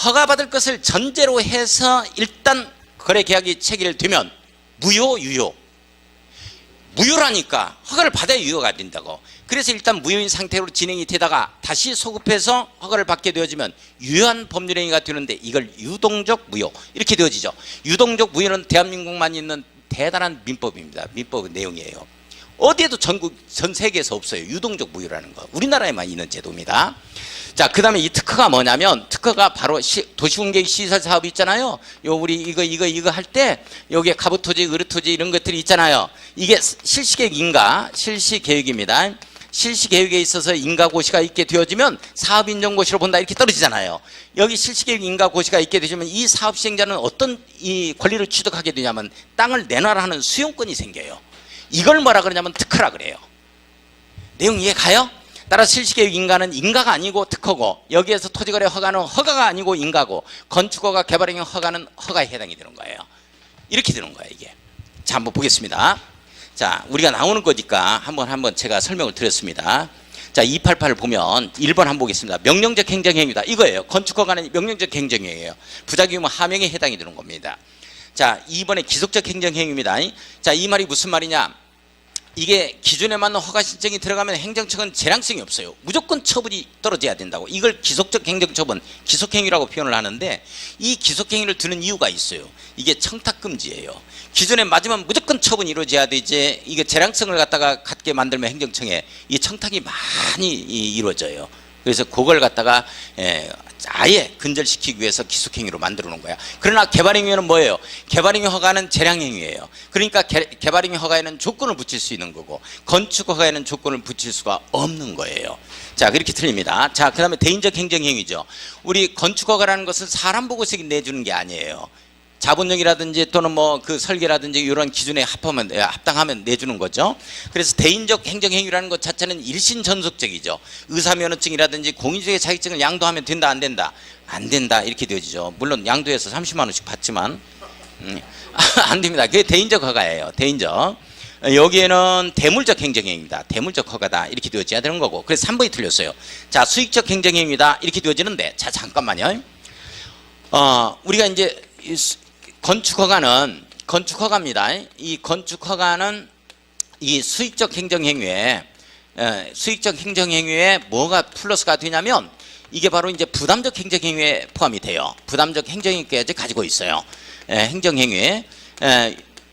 허가받을 것을 전제로 해서 일단 거래계약이 체결되면 무효 유효. 무효라니까 허가를 받아야 유효가 된다고. 그래서 일단 무효인 상태로 진행이 되다가 다시 소급해서 허가를 받게 되어지면 유효한 법률행위가 되는데, 이걸 유동적 무효 이렇게 되어지죠. 유동적 무효는 대한민국만 있는 대단한 민법입니다. 민법 내용이에요. 어디에도 전 세계에서 없어요. 유동적 무효라는 거. 우리나라에만 있는 제도입니다. 자, 그 다음에 이 특허가 뭐냐면, 특허가 바로 도시공계획 시설 사업 있잖아요. 우리 이거 할 때 여기에 가부토지, 의료토지 이런 것들이 있잖아요. 이게 실시계획 인가, 실시계획입니다. 실시계획에 있어서 인가고시가 있게 되어지면 사업인정고시로 본다 이렇게 떨어지잖아요. 여기 실시계획 인가고시가 있게 되시면 이 사업 시행자는 어떤 이 권리를 취득하게 되냐면, 땅을 내놔라 하는 수용권이 생겨요. 이걸 뭐라 그러냐면 특허라 그래요. 내용 이해 가요? 따라서 실시계획 인가는 인가가 아니고 특허고, 여기에서 토지거래 허가는 허가가 아니고 인가고, 건축허가 개발행위 허가는 허가에 해당이 되는 거예요. 이렇게 되는 거예요 이게. 자, 한번 보겠습니다. 자, 우리가 나오는 거니까 한번 제가 설명을 드렸습니다. 자, 288을 보면 1번 한번 보겠습니다. 명령적 행정행위다 이거예요. 건축허가는 명령적 행정행위예요. 부작위면 하명에 해당이 되는 겁니다. 자, 2번에 기속적 행정행위입니다. 자, 이 말이 무슨 말이냐, 이게 기준에 맞는 허가 신청이 들어가면 행정청은 재량성이 없어요. 무조건 처분이 떨어져야 된다고. 이걸 기속적 행정처분, 기속행위라고 표현을 하는데, 이 기속행위를 드는 이유가 있어요. 이게 청탁금지예요. 기준에 맞으면 무조건 처분이 이루어져야 되지, 이게 재량성을 갖게 만들면 행정청에 이 청탁이 많이 이루어져요. 그래서 그걸 갖다가 아예 근절시키기 위해서 기속행위로 만들어 놓은 거야. 그러나 개발행위는 뭐예요? 개발행위 허가는 재량행위예요. 그러니까 개발행위 허가에는 조건을 붙일 수 있는 거고 건축 허가에는 조건을 붙일 수가 없는 거예요. 자, 그렇게 틀립니다. 자, 그 다음에 대인적 행정행위죠. 우리 건축 허가라는 것은 사람 보고서 내주는 게 아니에요. 자본력이라든지 또는 뭐 그 설계라든지 이런 기준에 합당하면 내주는 거죠. 그래서 대인적 행정행위라는 것 자체는 일신전속적이죠. 의사면허증이라든지 공인중개 자격증을 양도하면 된다 안 된다? 안 된다 이렇게 되어지죠. 물론 양도해서 30만 원씩 받지만 안 됩니다. 그게 대인적 허가예요. 대인적. 여기에는 대물적 행정행위입니다. 대물적 허가다 이렇게 되어져야 되는 거고. 그래서 3번이 틀렸어요. 자, 수익적 행정행위다 이렇게 되어지는데, 자 잠깐만요. 우리가 이제 건축허가입니다. 이 건축허가는 이 수익적 행정행위에 뭐가 플러스가 되냐면 이게 바로 이제 부담적 행정행위에 포함이 돼요. 부담적 행정행위까지 가지고 있어요. 행정행위.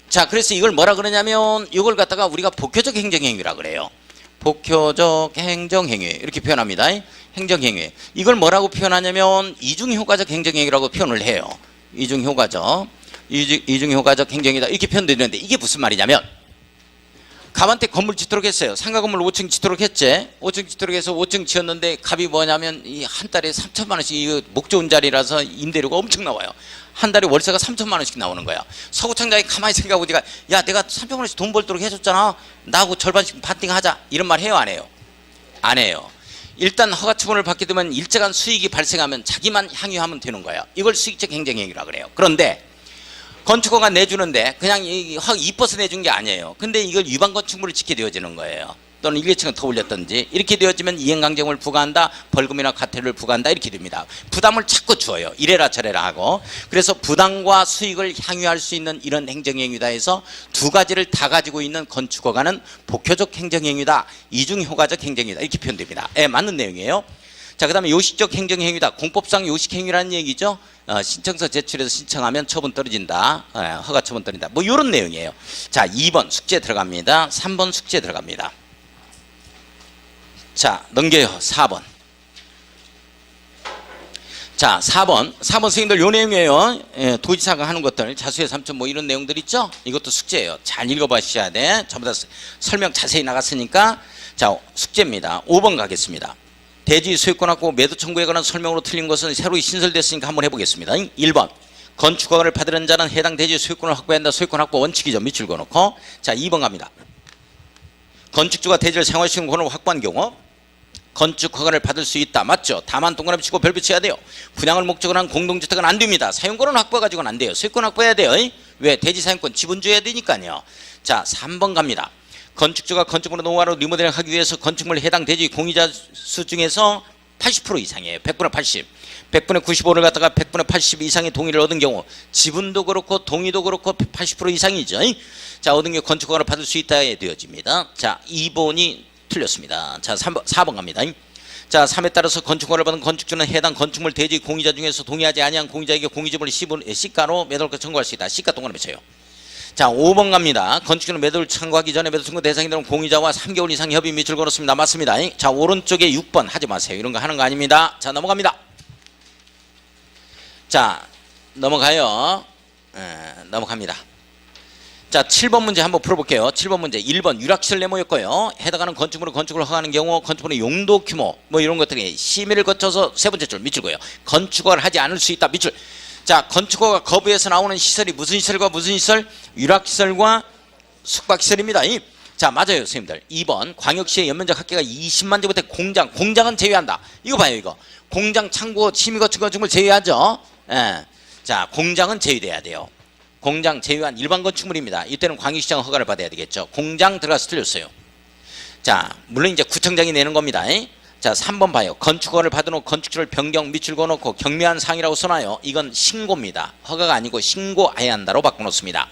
자, 그래서 이걸 뭐라 그러냐면 이걸 갖다가 우리가 복효적 행정행위라 그래요. 복효적 행정행위 이렇게 표현합니다. 행정행위. 이걸 뭐라고 표현하냐면 이중효과적 행정행위라고 표현을 해요. 이중효과적 행정이다 이렇게 표현되는데, 이게 무슨 말이냐면 갑한테 건물 짓도록 했어요. 상가 건물 5층 짓도록 했지. 5층 짓도록 해서 5층 지었는데 갑이 뭐냐면 이 한 달에 3천만 원씩, 이거 목 좋은 자리라서 임대료가 엄청 나와요. 한 달에 월세가 3천만 원씩 나오는 거야. 서구청장이 가만히 생각해보니까 야, 내가 3천만 원씩 돈 벌도록 해줬잖아. 나하고 절반씩 반띵하자 이런 말 해요 안 해요? 안 해요. 일단 허가처분을 받게 되면 일정한 수익이 발생하면 자기만 향유하면 되는 거예요. 이걸 수익적 행정행위라 그래요. 그런데 건축허가 내주는데 그냥 이뻐서 내준 게 아니에요. 근데 이걸 위반 건축물을 짓게 되어지는 거예요. 또는 1층을 더 올렸든지 이렇게 되어지면 이행강제금을 부과한다, 벌금이나 과태료를 부과한다 이렇게 됩니다. 부담을 자꾸 주어요. 이래라 저래라 하고. 그래서 부담과 수익을 향유할 수 있는 이런 행정행위다 해서 두 가지를 다 가지고 있는 건축허가는 복효적 행정행위다, 이중효과적 행정행위다 이렇게 표현됩니다. 맞는 내용이에요. 자, 그 다음에 요식적 행정행위다. 공법상 요식행위라는 얘기죠. 신청서 제출해서 신청하면 처분 떨어진다. 허가 처분 떨어진다. 뭐 이런 내용이에요. 자, 2번 숙제 들어갑니다. 3번 숙제 들어갑니다. 자, 넘겨요. 4번. 자, 4번 선생님들 요 내용이에요. 도지사가 하는 것들, 자수의 3천 뭐 이런 내용들 있죠. 이것도 숙제예요. 잘 읽어보셔야 돼. 전부 다 설명 자세히 나갔으니까. 자, 숙제입니다. 5번 가겠습니다. 대지 소유권 확보 매도 청구에 관한 설명으로 틀린 것은 새로 신설됐으니까 한번 해보겠습니다. 1번 건축허가를 받으려는 자는 해당 대지 소유권을 확보해야 한다. 소유권 확보 원칙이죠. 밑줄 그어놓고. 자, 2번 갑니다. 건축주가 대지를 사용할 수 있는 권을 확보한 경우 건축허가를 받을 수 있다. 맞죠? 다만 동그라미 치고 별 붙여야 돼요. 분양을 목적으로 한 공동주택은 안 됩니다. 사용권은 확보해가지고는 안 돼요. 소유권 확보해야 돼요. 왜? 대지 사용권 지분 줘야 되니까요. 자, 3번 갑니다. 건축주가 건축물을 노후화로 리모델링 하기 위해서 건축물 해당 대지 공유자 수 중에서 80% 이상이에요. 100분의 80. 100분의 95를 갖다가 100분의 80 이상의 동의를 얻은 경우 지분도 그렇고 동의도 그렇고 80% 이상이죠. 자, 얻은 경우 건축허가를 받을 수 있다에 되어집니다. 자, 2번이 틀렸습니다. 자, 4번 갑니다. 자, 3에 따라서 건축허가를 받은 건축주는 해당 건축물 대지 공유자 중에서 동의하지 아니한 공유자에게 공유지분을 시가로 매도를 청구할 수 있다. 시가 동그라미 쳐요. 자, 5번 갑니다. 건축주는 매도를 청구하기 전에 매도 청구 대상이 되는 공유자와 3개월 이상 협의 밑줄 걸었습니다. 맞습니다. 자, 오른쪽에 6번 하지 마세요. 이런 거 하는 거 아닙니다. 자, 넘어갑니다. 자, 넘어가요. 넘어갑니다. 자, 7번 문제 한번 풀어볼게요. 7번 문제 1번 유락시설 네모였고요. 해당하는 건축물을 건축을 허가하는 경우 건축물의 용도 규모 뭐 이런 것들이 심의를 거쳐서 세 번째 줄 밑줄 거예요. 건축허가를 하지 않을 수 있다. 밑줄. 자, 건축허가 거부에서 나오는 시설이 무슨 시설과 무슨 시설? 유락시설과 숙박시설입니다. 자, 맞아요 선생님들. 2번 광역시의 연면적 합계가 20만 제곱미터 공장은 제외한다. 이거 봐요. 이거 공장, 창고, 심의 거친 건축물 제외하죠. 자, 공장은 제외돼야 돼요. 공장 제외한 일반 건축물입니다. 이때는 광역시장 허가를 받아야 되겠죠. 공장 들어가서 틀렸어요. 자, 물론 이제 구청장이 내는 겁니다. 자, 3번 봐요. 건축허가를 받은 후 건축주를 변경 밑줄 그어놓고 경미한 사항이라고 써놔요. 이건 신고입니다. 허가가 아니고 신고해야 한다로 바꿔놓습니다.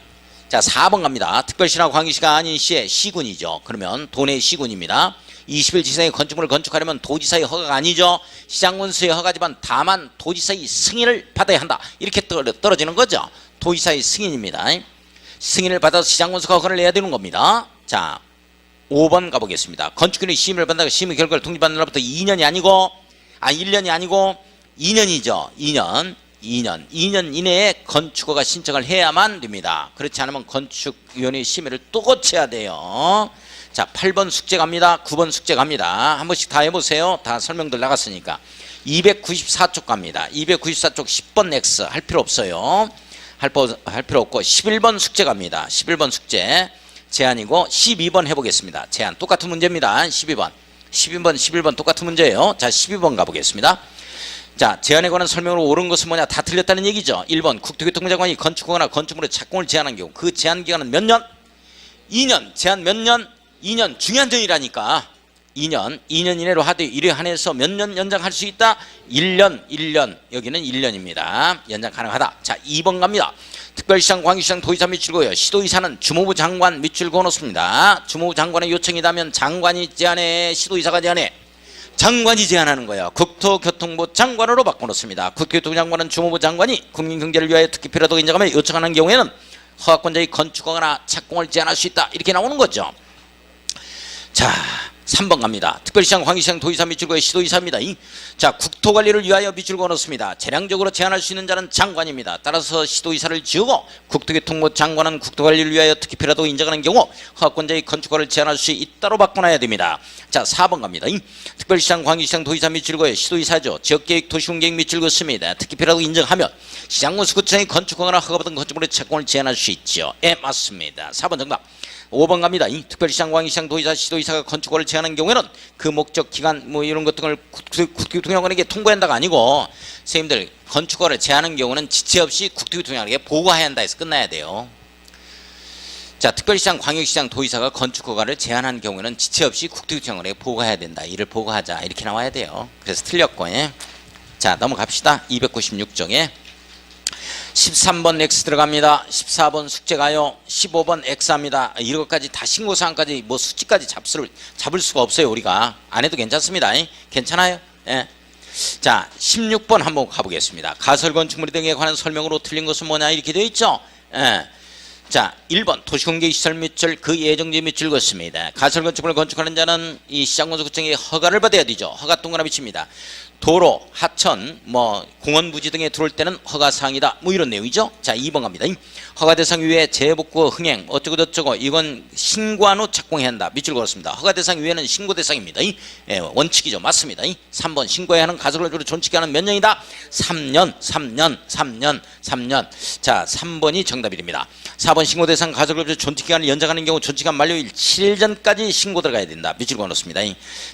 자, 4번 갑니다. 특별시나 광역시가 아닌 시의 시군이죠. 그러면 도내 시군입니다. 20일 지상의 건축물을 건축하려면 도지사의 허가가 아니죠. 시장군수의 허가지만 다만 도지사의 승인을 받아야 한다. 이렇게 떨어지는 거죠. 도지사의 승인입니다. 승인을 받아서 시장군수가 허가를 내야 되는 겁니다. 자, 5번 가보겠습니다. 건축인의 심의를 받다가 심의 결과를 통지받는 날부터 2년이 아니고 1년이 아니고 2년이죠. 2년 이내에 건축허가 신청을 해야만 됩니다. 그렇지 않으면 건축위원회 심의를 또 거쳐야 돼요. 자, 8번 숙제 갑니다. 9번 숙제 갑니다. 한 번씩 다 해보세요. 다 설명들 나갔으니까. 294쪽 갑니다. 294쪽 10번 X 할 필요 없어요. 할 필요 없고 11번 숙제 갑니다. 11번 숙제 제안이고 12번 해보겠습니다. 제안 똑같은 문제입니다. 11번 똑같은 문제예요. 자, 12번 가보겠습니다. 자, 제안에 관한 설명으로 옳은 것은 뭐냐? 다 틀렸다는 얘기죠. 1번 국토교통장관이 건축허가나 건축물의 착공을 제한한 경우 그 제한 기간은 몇 년? 2년. 제한 몇 년? 2년. 중요한 점이라니까. 2년 이내로 하되 이에 한해서 몇 년 연장할 수 있다? 1년. 여기는 1년입니다. 연장 가능하다. 자, 2번 갑니다. 특별시장, 광역시장, 도의사 밑줄고요. 시도의사는 주무부 장관 밑줄고 놓습니다. 주무부 장관의 요청이라면 장관이 제안해, 시도의사가 제안해. 장관이 제안하는 거예요. 국토교통부 장관으로 바꿔놓습니다. 국토교통부 장관은 주무부 장관이 국민경제를 위하여 특히 필요하다고 인정하며 요청하는 경우에는 허가권자의 건축허가나 착공을 제한할 수 있다. 이렇게 나오는 거죠. 자, 3번 갑니다. 특별시장, 광역시장, 도의사 밑줄고의 시도의사입니다. 자, 국토관리를 위하여 밑줄고 넣습니다. 재량적으로 제한할 수 있는 자는 장관입니다. 따라서 시도의사를 지우고 국토교통부 장관은 국토관리를 위하여 특히 필요하다고 인정하는 경우 허가권자의 건축허가를 제한할 수 있다로 바꿔놔야 됩니다. 자, 4번 갑니다. 특별시장, 광역시장, 도의사 밑줄고의 시도의사죠. 지역계획, 도시군계획 밑줄고 씁니다. 특히 필요하다고 인정하면 시장군수구청의 건축허가나 허가받은 건축물의 착공을 제한할 수 있죠. 예, 맞습니다. 4번 정답. 5번 갑니다. 특별시장, 광역시장, 도의사, 시도의사가 건축허가를 제한하는 경우에는 그 목적, 기간 뭐 이런 것 등을 국토교통장관에게 통보한다가 아니고 선생님들 건축허가를 제한하는 경우는 지체 없이 국토교통장관에게 보고해야 한다 해서 끝나야 돼요. 자, 특별시장, 광역시장, 도의사가 건축허가를 제한하는 경우에는 지체 없이 국토교통장관에게 보고해야 된다. 이를 보고하자. 이렇게 나와야 돼요. 그래서 틀렸고. 예. 자, 넘어갑시다. 296쪽에 13번 X 들어갑니다. 14번 숙제 가요. 15번 X 합니다. 이런 것까지 다 신고사항까지 뭐 수치까지 잡을 수가 없어요. 우리가 안 해도 괜찮습니다. 괜찮아요? 예. 자, 16번 한번 가보겠습니다. 가설건축물 등에 관한 설명으로 틀린 것은 뭐냐 이렇게 되어 있죠. 예. 자, 1번 도시공개시설 밑줄 그 예정지 밑줄 긋습니다. 가설건축물을 건축하는 자는 이 시장군수구청의 허가를 받아야 되죠. 허가 동그라미 칩니다. 도로, 하천, 뭐 공원부지 등에 들어올 때는 허가사항이다. 뭐 이런 내용이죠. 자, 2번 갑니다. 허가 대상 위에 재복구 흥행 어쩌고 저쩌고 이건 신고한 후 착공해야 한다. 밑줄 걸었습니다. 허가 대상 위에는 신고 대상입니다. 예, 원칙이죠. 맞습니다. 3번 신고해야 하는 가설건축물을 존치게 하는 몇 년이다? 3년. 자, 3번이 정답입니다. 4번 신고 대상 가설건축물 존치기간을 연장하는 경우 존치기간 만료일 7일 전까지 신고 들어가야 된다. 밑줄 걸었습니다.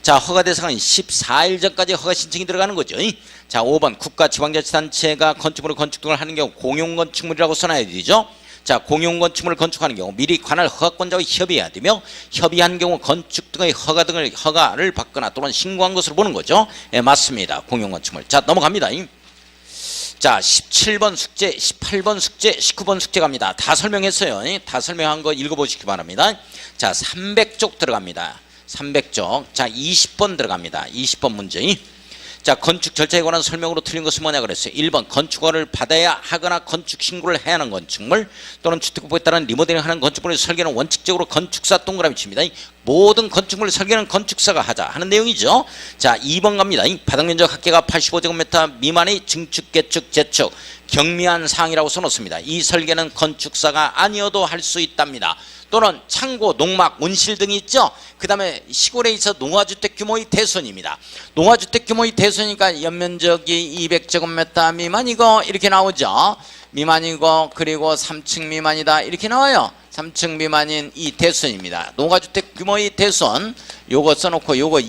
자, 허가 대상은 14일 전까지 허가 신청이 들어가는 거죠. 자, 5번 국가지방자치단체가 건축물을 건축 등을 하는 경우 공용건축물이라고 써놔야 되죠. 자, 공용건축물을 건축하는 경우 미리 관할 허가권자와 협의해야 되며 협의한 경우 건축 등의 허가를 받거나 또는 신고한 것으로 보는 거죠. 예, 맞습니다. 공용건축물. 자, 넘어갑니다. 자, 17번 숙제, 18번 숙제, 19번 숙제 갑니다. 다 설명했어요. 다 설명한 거 읽어보시기 바랍니다. 자, 300쪽 들어갑니다. 300쪽. 자, 20번 들어갑니다. 20번 문제. 자, 건축 절차에 관한 설명으로 틀린 것은 뭐냐 그랬어요. 1번 건축허가를 받아야 하거나 건축 신고를 해야 하는 건축물 또는 주택법에 따른 리모델링하는 건축물의 설계는 원칙적으로 건축사 동그라미 칩니다. 모든 건축물 설계는 건축사가 하자 하는 내용이죠. 자, 2번 갑니다. 바닥면적 합계가 85제곱미터 미만의 증축, 개축, 재축 경미한 사항이라고 써놓습니다. 이 설계는 건축사가 아니어도 할 수 있답니다. 또는 창고, 농막, 온실 등이 있죠. 그 다음에 시골에 있어 농화주택 규모의 대손입니다. 농화주택 규모의 대손이니까 연면적이 200제곱미터 미만이고 이렇게 나오죠. 미만이고 그리고 3층 미만이다 이렇게 나와요. 3층 미만인 이 대손입니다. 농화주택 규모의 대손 요거 써놓고 요거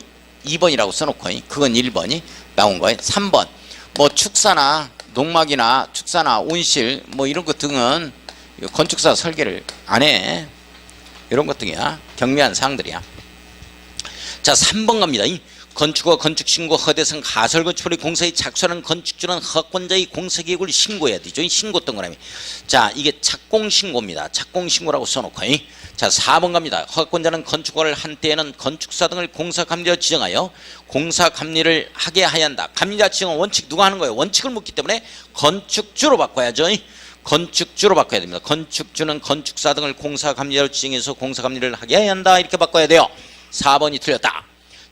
2번이라고 써놓고 그건 1번이 나온 거예요. 3번 뭐 축사나 농막이나 축사나 온실 뭐 이런 것 등은 건축사 설계를 안 해. 이런 것 등이야. 경미한 사항들이야. 자, 3번 갑니다. 건축허가, 건축신고, 허대성, 가설건축물의 공사에 착수하는 건축주는 허가권자의 공사계획을 신고해야 되죠. 신고 동그라미. 자, 이게 착공신고입니다. 착공신고라고 써놓고. 자, 4번 갑니다. 허가권자는 건축허가를 한 때에는 건축사 등을 공사감리로 지정하여 공사감리를 하게 하야 한다. 감리자 지정은 원칙 누가 하는 거예요? 원칙을 묻기 때문에 건축주로 바꿔야죠. 건축주로 바꿔야 됩니다. 건축주는 건축사 등을 공사감리자로 지정해서 공사감리를 하게 해야 한다. 이렇게 바꿔야 돼요. 4번이 틀렸다.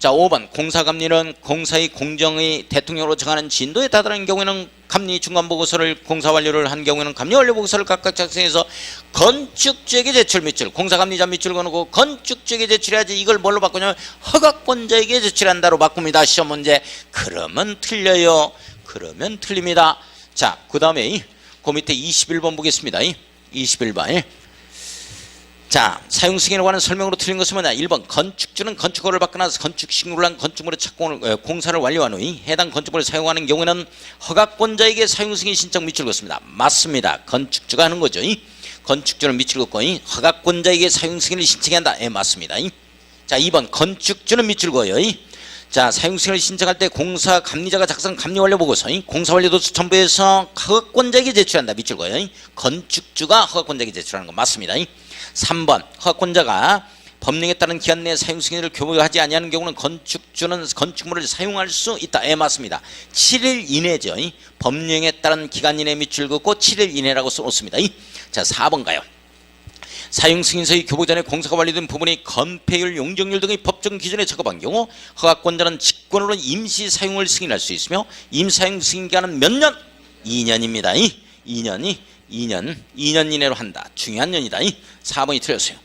자, 5번 공사감리는 공사의 공정의 대통령으로 정하는 진도에 다다른 경우에는 감리 중간보고서를 공사 완료를 한 경우에는 감리 완료 보고서를 각각 작성해서 건축주에게 제출 밑줄, 공사감리자 밑줄 거놓고 건축주에게 제출해야지. 이걸 뭘로 바꾸냐면 허가권자에게 제출한다로 바꿉니다. 시험 문제. 그러면 틀려요. 그러면 틀립니다. 자, 그 다음에 그 밑에 21번 보겠습니다. 21번. 자, 사용 승인에 관한 설명으로 틀린 것은 뭐냐? 1번 건축주는 건축허가를 받고 나서 건축 신고를 한 건축물의 착공을 공사를 완료한 후 해당 건축물을 사용하는 경우에는 허가권자에게 사용 승인 신청 밑줄 긋습니다. 맞습니다. 건축주가 하는 거죠. 건축주는 밑줄 긋고 허가권자에게 사용 승인을 신청해야 한다. 예, 맞습니다. 자, 2번 건축주는 밑줄 그어요. 자, 사용 승인을 신청할 때 공사 감리자가 작성 감리 완료 보고서 공사 완료 도서 첨부해서 허가권자에게 제출한다. 밑줄 그어요. 건축주가 허가권자에게 제출하는 거 맞습니다. 3번 허가권자가 법령에 따른 기한 내에 사용 승인을 교부하지 아니하는 경우는 건축주는 건축물을 사용할 수 있다. 예, 맞습니다. 7일 이내죠. 법령에 따른 기간 이내 밑줄 긋고 7일 이내라고 써놓습니다. 자, 4번 가요. 사용 승인서의 교부 전에 공사가 완료된 부분이 건폐율, 용적률 등의 법정 기준에 적합한 경우 허가권자는 직권으로 임시 사용을 승인할 수 있으며 임사용 승인 기간은 몇 년? 2년입니다. 2년 이내로 한다. 중요한 년이다. 4번이 틀렸어요.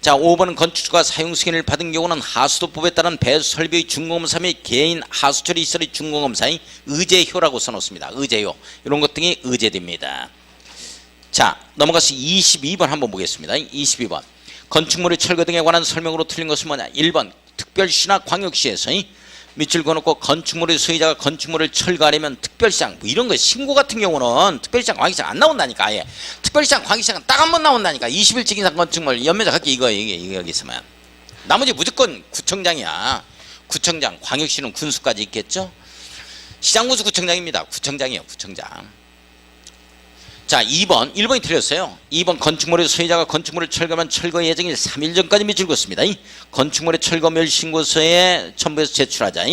자, 5번은 건축주가 사용 승인을 받은 경우는 하수도법에 따른 배수 설비의 준공검사 및 개인 하수처리 시설의 준공검사의 의제효라고 써놓습니다. 의제효. 이런 것 등이 의제됩니다. 자, 넘어가서 22번 한번 보겠습니다. 22번 건축물의 철거 등에 관한 설명으로 틀린 것은 뭐냐? 1번 특별시나 광역시에서 밑줄 그어놓고 건축물의 소유자가 건축물을 철거하려면 특별시장 뭐 이런 거 신고 같은 경우는 특별시장 광역시장 안 나온다니까. 아예 특별시장 광역시장은 딱 한 번 나온다니까. 20일찍 이상 건축물 연면적 갖기 이거 여기 있으면 나머지 무조건 구청장이야. 구청장. 광역시는 군수까지 있겠죠. 시장군수 구청장입니다. 구청장이에요. 구청장. 자, 1번이 틀렸어요. 2번 건축물의 소유자가 건축물을 철거하면 철거 예정일 3일 전까지 밑줄 긋습니다. 건축물의 철거 멸 신고서에 첨부해서 제출하자.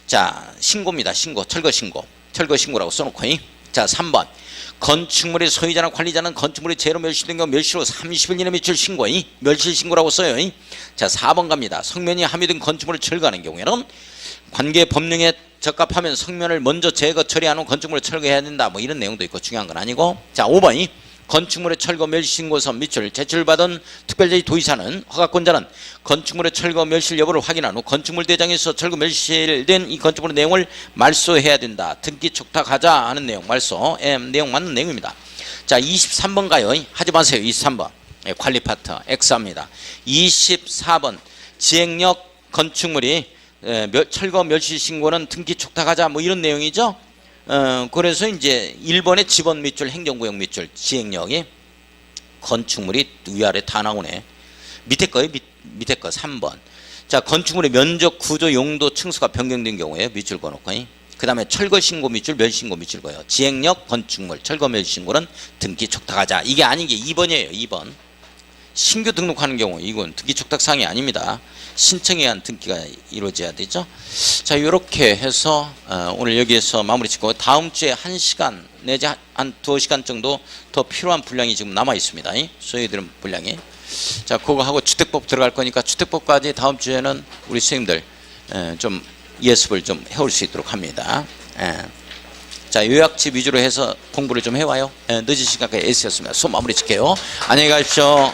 자, 신고입니다. 신고. 철거 신고라고 써놓고. 자, 3번 건축물의 소유자나 관리자는 건축물이 재로 멸실된 경우 멸실 후 30일 이내 밑줄 신고. 멸실 신고라고 써요. 자, 4번 갑니다. 성면이 함유된 건축물을 철거하는 경우에는 관계 법령에 적합하면 성면을 먼저 제거 처리한 후 건축물을 철거해야 된다. 뭐 이런 내용도 있고 중요한 건 아니고. 자, 5번이 건축물의 철거 멸실 신고서 밑줄 제출받은 특별자의 도의사는 허가권자는 건축물의 철거 멸실 여부를 확인한 후 건축물 대장에서 철거 멸실된 이 건축물의 내용을 말소해야 된다. 등기 촉탁하자 하는 내용 말소. 내용 맞는 내용입니다. 자, 23번 가요. 하지 마세요. 23번 관리 파트 X합니다. 24번 지행력 건축물이 철거 멸실 신고는 등기 촉탁하자 뭐 이런 내용이죠. 그래서 이제 1번의 지번 밑줄 행정구역 밑줄 지행력이 건축물이 위아래 다 나오네. 밑에 거예요. 밑에 거 3번. 자, 건축물의 면적, 구조, 용도, 층수가 변경된 경우에 밑줄 그어놓고 그 다음에 철거 신고 밑줄, 멸신고 밑줄 거예요. 지행력 건축물 철거 멸신고는 등기 촉탁하자. 이게 아닌 게 2번이에요. 2번. 신규 등록하는 경우 이건 등기 촉탁사항이 아닙니다. 신청에 의한 등기가 이루어져야 되죠. 자, 이렇게 해서 오늘 여기에서 마무리 짓고 다음 주에 1시간 내지 한 2시간 정도 더 필요한 분량이 지금 남아 있습니다. 소유들은 분량이. 자, 그거 하고 주택법 들어갈 거니까 주택법까지 다음 주에는 우리 선생님들 좀 예습을 좀 해올 수 있도록 합니다. 자, 요약집 위주로 해서 공부를 좀 해와요. 늦은 시간까지 애쓰셨습니다. 수업 마무리 짓게요. 안녕히 가십시오.